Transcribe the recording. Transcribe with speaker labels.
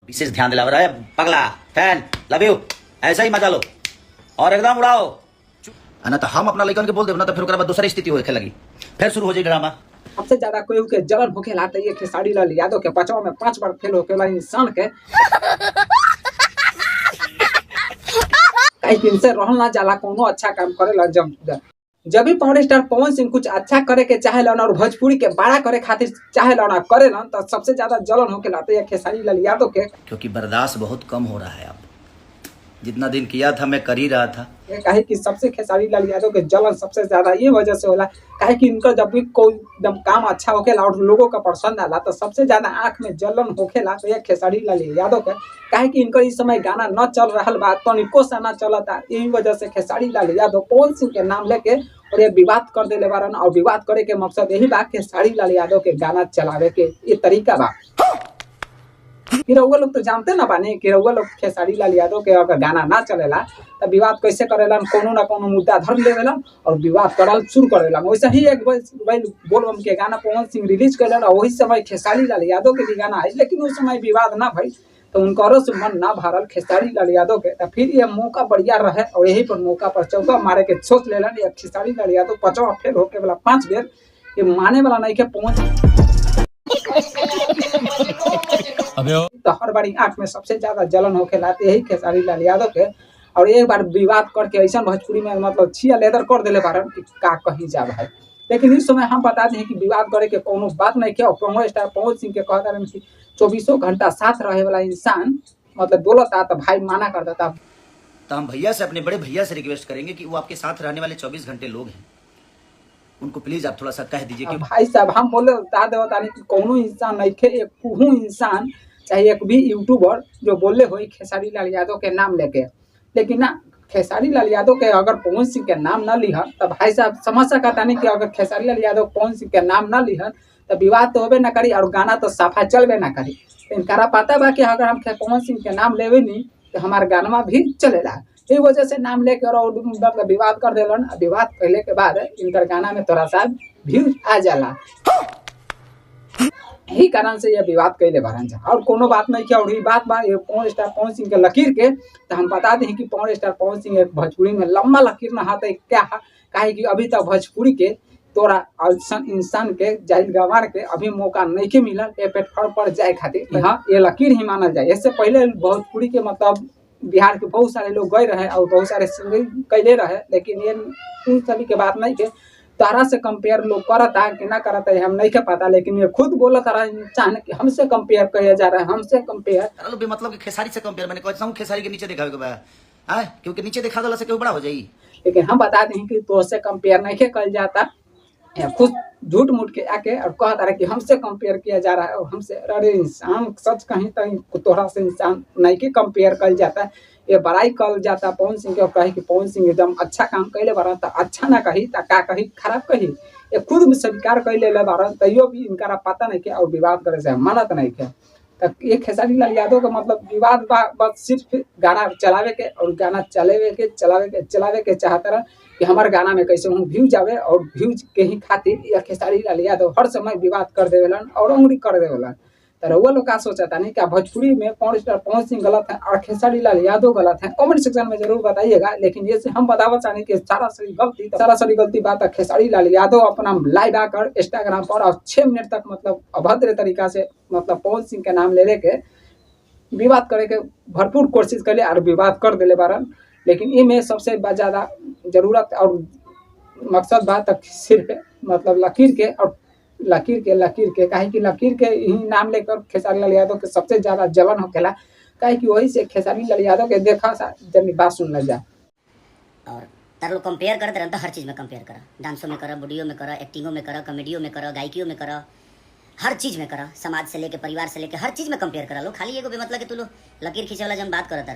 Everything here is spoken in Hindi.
Speaker 1: विशेष ध्यान दिला रहा है पगला फैन लव यू ऐसा ही मजा लो और एकदम उड़ाओ ना तो हम अपना लड़कन के बोल देव ना तो फिर ओकरा बाद दूसरी स्थिति होखे लगी फिर शुरू हो जाए ड्रामा।
Speaker 2: सबसे ज्यादा कोई के जलन होके लाते ये खेसारी लाल यादव के 5 में 5 बार फेल होके वाला इंसान के कहीं दिन से रहल ना जाला कोनो अच्छा काम करेला जब भी पावर स्टार पवन सिंह कुछ अच्छा करे के चाहेलन और भोजपुरी के बड़ा करे खातिर चाहेलन करेलन तो सबसे ज्यादा जलन होके लाते ये खेसारी लाल यादव के,
Speaker 1: क्योंकि बर्दाश्त बहुत कम हो रहा है। अब जितना दिन किया था मैं कर ही रहा था।
Speaker 2: ये काहे कि सबसे खेसारी लाल यादव के जलन सबसे ज्यादा ये वजह से होला काहे कि इनका जब भी कोई एकदम काम अच्छा होखेला और लोगों का पसंद आला तो सबसे ज्यादा आंख में जलन होखेला तो ये खेसारी लाल यादव के काहे कि इनका इस समय गाना न चल रहा बा तनिको सा ना चलता यही वजह से खेसारी लाल यादव पवन सिंह के नाम लेके और ये विवाद कर देले बारन और विवाद करे के मकसद यही बा खेसारी लाल यादव के गाना चलावे के ये तरीका बा। रउआ लोग तो जानते ना बानी कि रउआ लोग खेसारी लाल यादव के अगर गाना ना चलेला तो विवाद कैसे करेला कोनो ना कोनो मुद्दा धर लेवेला और विवाद करल शुरू करेला। वैसे ही एक बोलबम के गाना पवन सिंह रिलीज कैलन और वही समय खेसारी लाल यादव के भी गाना आई लेकिन उस समय विवाद ना भई तो उनकरो से मन ना भरल खेसारी लाल यादव के तो फिर ये मौका बढ़िया रहे और यही पर मौका पर चौका मारे के सोच लेलन ये खेसारी लाल यादव 5वां फेल होके वाला 5 बेर ये माने वाला नहीं के पहुंच तो हर बारी आंख में सबसे ज्यादा जलन होके लाते यही खेसारी लाल यादव के और एक बार विवाद करके ऐसा भोजपुरी में मतलब छिया लेदर कर दिले बारन कि का कहीं जा भाई। लेकिन इस समय हम बता दें कि विवाद करे के कोनो बात नहीं किया और पावर स्टार पवन सिंह के कहता रहे कि 24 घंटा साथ रहे वाला इंसान मतलब बोलता तो भाई माना कर देता।
Speaker 1: तो हम भैया से अपने बड़े भैया से रिक्वेस्ट करेंगे कि वो आपके साथ रहने वाले 24 घंटे लोग हैं उनको प्लीज आप थोड़ा सा कह दीजिए कि
Speaker 2: भाई साहब हम बोले बता देवता नहीं कि कोनो इंसान नहीं खे एक कुहू इंसान चाहे एक भी यूट्यूबर जो बोले हो खेसारी लाल यादव के नाम लेके लेकिन ना खेसारी लाल यादव के अगर पवन सिंह के नाम ना लिहन तो भाई साहब समझ सकता नहीं कि अगर खेसारी लाल यादव पवन सिंह के नाम ना लिहन तो विवाद तो होबे ना करी और गाना तो साफा चलबे ना करी। इनका पता बा कि अगर हम पवन सिंह के नाम लेवे नहीं तो हमारा गाना भी चलेला इस वजह से नाम लेकर और मतलब विवाद कर देलन। विवाद कहले के बाद इनकर गाना में थोड़ा सा व्यूज आ जाला यही कारण से ये विवाद कैले बारन और कोनो बात नहीं किया और ये बात बा ये पावर स्टार पवन सिंह के लकीर के तो हम बता दें कि पावर स्टार पवन सिंह एक भोजपुरी में लंबा लकीर न हाथ क्या काहे कि अभी तक भोजपुरी के तोरा इंसान के जाहिल गंवार के अभी मौका नहीं के मिलल ये प्लेटफॉर्म पर जाए खातिर हाँ ये लकीर ही मानल जाए। इससे पहले भोजपुरी के मतलब बिहार के बहुत सारे लोग गए रहे और बहुत सारे सिंगिंग कैले रहे लेकिन ये उन सभी के बात नहीं के तारा से कंपेयर लोग करता कि ना करता है हम नहीं के पता लेकिन ये खुद बोला तारा इंसान कि हमसे कंपेयर किया जा रहा है हमसे कंपेयर
Speaker 1: मतलब कि खेसारी से कंपेयर मैंने कहता हूं खेसारी के नीचे देखा है क्योंकि नीचे देखा दला से क्यों बड़ा हो जाएगी
Speaker 2: लेकिन हम बता दें कि तो से कंपेयर नहीं के कल जाता खुद झूठ मूठ के आके और कहता रहे कि हमसे कंपेयर किया जा रहा है और हमसे अरे इंसान सच कहीं तो तोहरा से इंसान नहीं के कंपेयर कल जाता है ये बड़ाई कल जाता पवन सिंह के कही कि पवन सिंह एकदम अच्छा काम कैले बारन तो अच्छा ना कही तो का कही खराब कही ये खुद में स्वीकार कैले बारन तैयो भी इनका पता नहीं किया और विवाद करे से मानत नहीं किया तो ये खेसारी लाल यादव का मतलब विवाद बस सिर्फ गाना चलावे के और गाना चलावे के चाहता रहा कि हमारे गाना में कैसे हूँ व्यूज आवे और व्यूज के ही खातिर या खेसारी लाल यादव हर समय विवाद कर देवेलन और उंगली कर देवेलन। तो रउआ लोग का सोचा नहीं क्या भोजपुरी में पावर स्टार पवन सिंह गलत है और खेसारी लाल यादव गलत है कमेंट सेक्शन में जरूर बताइएगा। लेकिन ये से हम बतावा चाहें कि सारा गलती बात है खेसारी लाल यादव अपना लाइव आकर इंस्टाग्राम पर और 6 मिनट तक मतलब अभद्र तरीका से मतलब पवन सिंह के नाम ले के विवाद करे के भरपूर कोशिश करे और विवाद कर दिले बारन। लेकिन इनमें सबसे ज्यादा जरूरत और मकसद बात सिर्फ मतलब लकीर के काहे कि लकीर के ही नाम लेकर खेसारी लाल यादव के सबसे ज्यादा जलन होखेला काहे कि वही से खेसारी लाल यादव के देखा सा जब बात सुन ल जा
Speaker 3: और तार लोग कंपेयर करते रहते हर चीज में कंपेयर करा डांसों में करा वीडियो में करा एक्टिंगों में करा कॉमेडियों में करा गायकियों में करा हर चीज में करा समाज से लेके परिवार से लेके हर चीज में कंपेयर करा लो खाली एगो बेमतलब के तू लो लकीर खींचे वाला जब बात करता